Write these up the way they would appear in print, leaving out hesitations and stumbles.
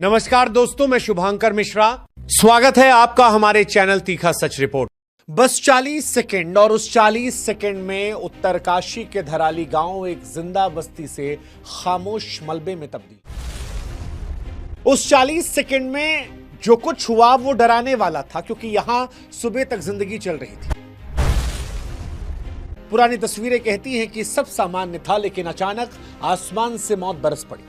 नमस्कार दोस्तों, मैं शुभांकर मिश्रा। स्वागत है आपका हमारे चैनल तीखा सच रिपोर्ट। बस 40 सेकंड और उस 40 सेकंड में उत्तरकाशी के धराली गांव एक जिंदा बस्ती से खामोश मलबे में तब्दील। उस 40 सेकंड में जो कुछ हुआ वो डराने वाला था, क्योंकि यहां सुबह तक जिंदगी चल रही थी। पुरानी तस्वीरें कहती हैं कि सब सामान्य था, लेकिन अचानक आसमान से मौत बरस पड़ी।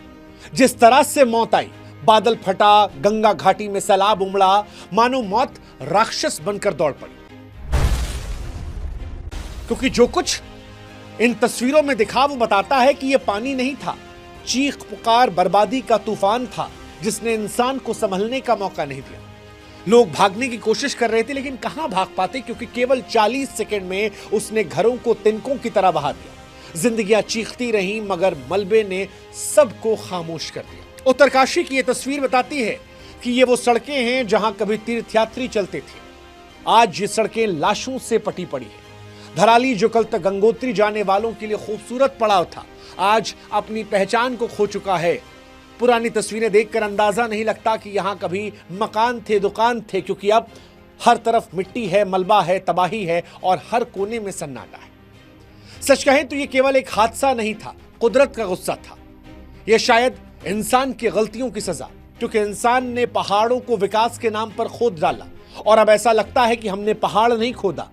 जिस तरह से मौत आई, बादल फटा, गंगा घाटी में सैलाब उमड़ा, मानो मौत राक्षस बनकर दौड़ पड़ी। क्योंकि जो कुछ इन तस्वीरों में दिखा वो बताता है कि यह पानी नहीं था, चीख पुकार बर्बादी का तूफान था, जिसने इंसान को संभलने का मौका नहीं दिया। लोग भागने की कोशिश कर रहे थे, लेकिन कहां भाग पाते, क्योंकि केवल 40 सेकंड में उसने घरों को तिनकों की तरह बहा दिया। जिंदगियां चीखती रहीं, मगर मलबे ने सबको खामोश कर दिया। उत्तरकाशी की यह तस्वीर बताती है कि ये वो सड़कें हैं जहां कभी तीर्थयात्री चलते थे। आज ये सड़कें लाशों से पटी पड़ी है। धराली, जो कल तक गंगोत्री जाने वालों के लिए खूबसूरत पड़ाव था, आज अपनी पहचान को खो चुका है। पुरानी तस्वीरें देखकर अंदाजा नहीं लगता कि यहां कभी मकान थे, दुकान थे, क्योंकि अब हर तरफ मिट्टी है, मलबा है, तबाही है और हर कोने में सन्नाटा है। सच कहें तो यह केवल एक हादसा नहीं था, कुदरत का गुस्सा था। यह शायद इंसान की गलतियों की सजा, क्योंकि इंसान ने पहाड़ों को विकास के नाम पर खोद डाला और अब ऐसा लगता है कि हमने पहाड़ नहीं खोदा,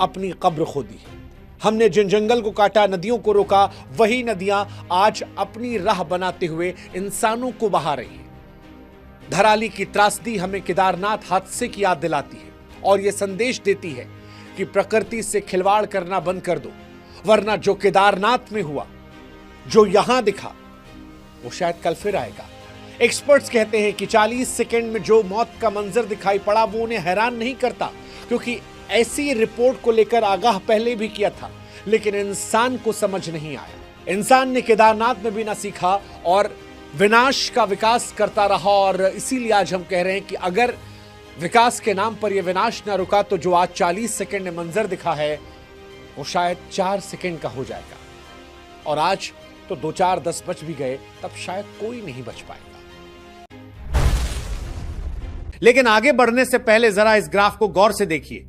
अपनी कब्र खोदी है। हमने जिन जंगल को काटा, नदियों को रोका, वही नदियां आज अपनी राह बनाते हुए इंसानों को बहा रही हैं। धराली की त्रासदी हमें केदारनाथ हादसे की याद दिलाती है और यह संदेश देती है कि प्रकृति से खिलवाड़ करना बंद कर दो, वरना जो केदारनाथ में हुआ, जो यहां दिखा, वो शायद कल फिर आएगा। एक्सपर्ट्स कहते हैं कि 40 सेकंड में जो मौत का मंजर दिखाई पड़ा वो उन्हें हैरान नहीं करता, क्योंकि ऐसी रिपोर्ट को लेकर आगाह पहले भी किया था, लेकिन इंसान को समझ नहीं आया। इंसान ने केदारनाथ में भी ना सीखा और विनाश का विकास करता रहा। और इसीलिए आज हम कह रहे हैं कि अगर विकास के नाम पर यह विनाश ना रुका तो जो आज 40 सेकंड में मंजर दिखा है वो शायद 4 सेकंड का हो जाएगा। और आज तो 2, 4, 10 बच भी गए, तब शायद कोई नहीं बच पाएगा। लेकिन आगे बढ़ने से पहले जरा इस ग्राफ को गौर से देखिए।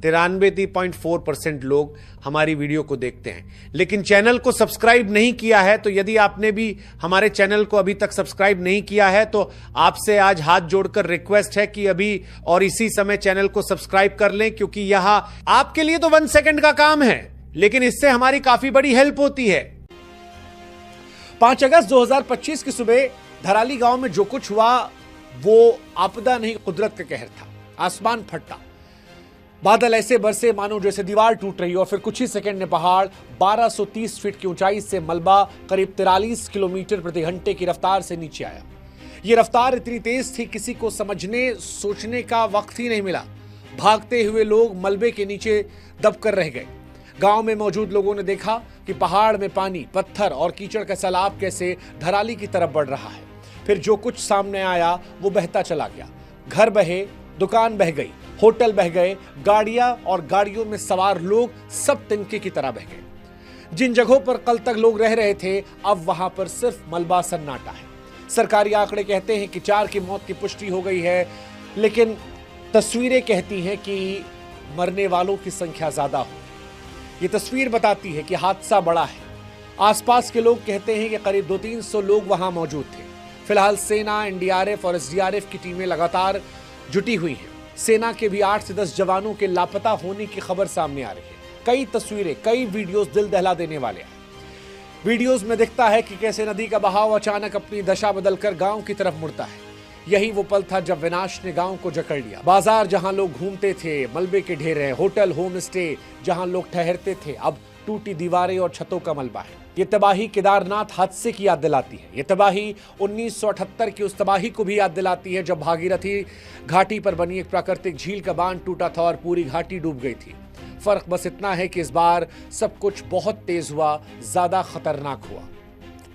93.4% लोग हमारी वीडियो को देखते हैं, लेकिन चैनल को सब्सक्राइब नहीं किया है। तो यदि आपने भी हमारे चैनल को अभी तक सब्सक्राइब नहीं किया है तो आपसे आज हाथ जोड़कर रिक्वेस्ट है कि अभी और इसी समय चैनल को सब्सक्राइब कर लें, क्योंकि यहां आपके लिए तो 1 सेकंड का काम है, लेकिन इससे हमारी काफी बड़ी हेल्प होती है। 5 अगस्त 2025 की सुबह धराली गांव में जो कुछ हुआ वो आपदा नहीं, कुदरत का कहर था। आसमान फटा, बादल ऐसे बरसे मानो जैसे दीवार टूट रही हो, और फिर कुछ ही सेकंड में पहाड़ 1230 फीट की ऊंचाई से मलबा करीब 43 किलोमीटर प्रति घंटे की रफ्तार से नीचे आया। यह रफ्तार इतनी तेज थी, किसी को समझने सोचने का वक्त ही नहीं मिला। भागते हुए लोग मलबे के नीचे दबकर रह गए। गांव में मौजूद लोगों ने देखा कि पहाड़ में पानी, पत्थर और कीचड़ का सैलाब कैसे धराली की तरफ बढ़ रहा है। फिर जो कुछ सामने आया वो बहता चला गया। घर बहे, दुकान बह गई, होटल बह गए, गाड़ियां और गाड़ियों में सवार लोग सब तिनके की तरह बह गए। जिन जगहों पर कल तक लोग रह रहे थे, अब वहां पर सिर्फ मलबा सन्नाटा है। सरकारी आंकड़े कहते हैं कि 4 की मौत की पुष्टि हो गई है, लेकिन तस्वीरें कहती हैं कि मरने वालों की संख्या ज्यादा हो। ये तस्वीर बताती है कि हादसा बड़ा है। आसपास के लोग कहते हैं कि करीब 200-300 लोग वहां मौजूद थे। फिलहाल सेना, एनडीआरएफ और एसडीआरएफ की टीमें लगातार जुटी हुई हैं। सेना के भी 8 से 10 जवानों के लापता होने की खबर सामने आ रही है। कई तस्वीरें, कई वीडियोस दिल दहला देने वाले हैं। वीडियोस में दिखता है कि कैसे नदी का बहाव अचानक अपनी दशा बदलकर गांव की तरफ मुड़ता है। यही वो पल था जब विनाश ने गांव को जकड़ लिया। बाजार जहां लोग घूमते थे, मलबे के ढेर हैं। होटल, होम स्टे जहां लोग ठहरते थे, अब टूटी दीवारें और छतों का मलबा है। ये तबाही केदारनाथ हादसे की याद दिलाती है। ये तबाही 1978 की उस तबाही को भी याद दिलाती है जब भागीरथी घाटी पर बनी एक प्राकृतिक झील का बांध टूटा था और पूरी घाटी डूब गई थी। फर्क बस इतना है कि इस बार सब कुछ बहुत तेज हुआ, ज्यादा खतरनाक हुआ।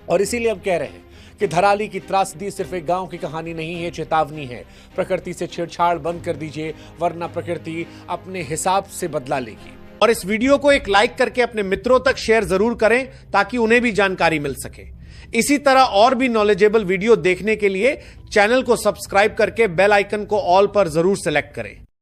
और इसीलिए हम कह रहे हैं कि धराली की त्रासदी सिर्फ एक गांव की कहानी नहीं है, चेतावनी है। प्रकृति से छेड़छाड़ बंद कर दीजिए, वरना प्रकृति अपने हिसाब से बदला लेगी। और इस वीडियो को एक लाइक करके अपने मित्रों तक शेयर जरूर करें ताकि उन्हें भी जानकारी मिल सके। इसी तरह और भी नॉलेजेबल वीडियो देखने के लिए चैनल को सब्सक्राइब करके बेल आइकन को ऑल पर जरूर सेलेक्ट करें।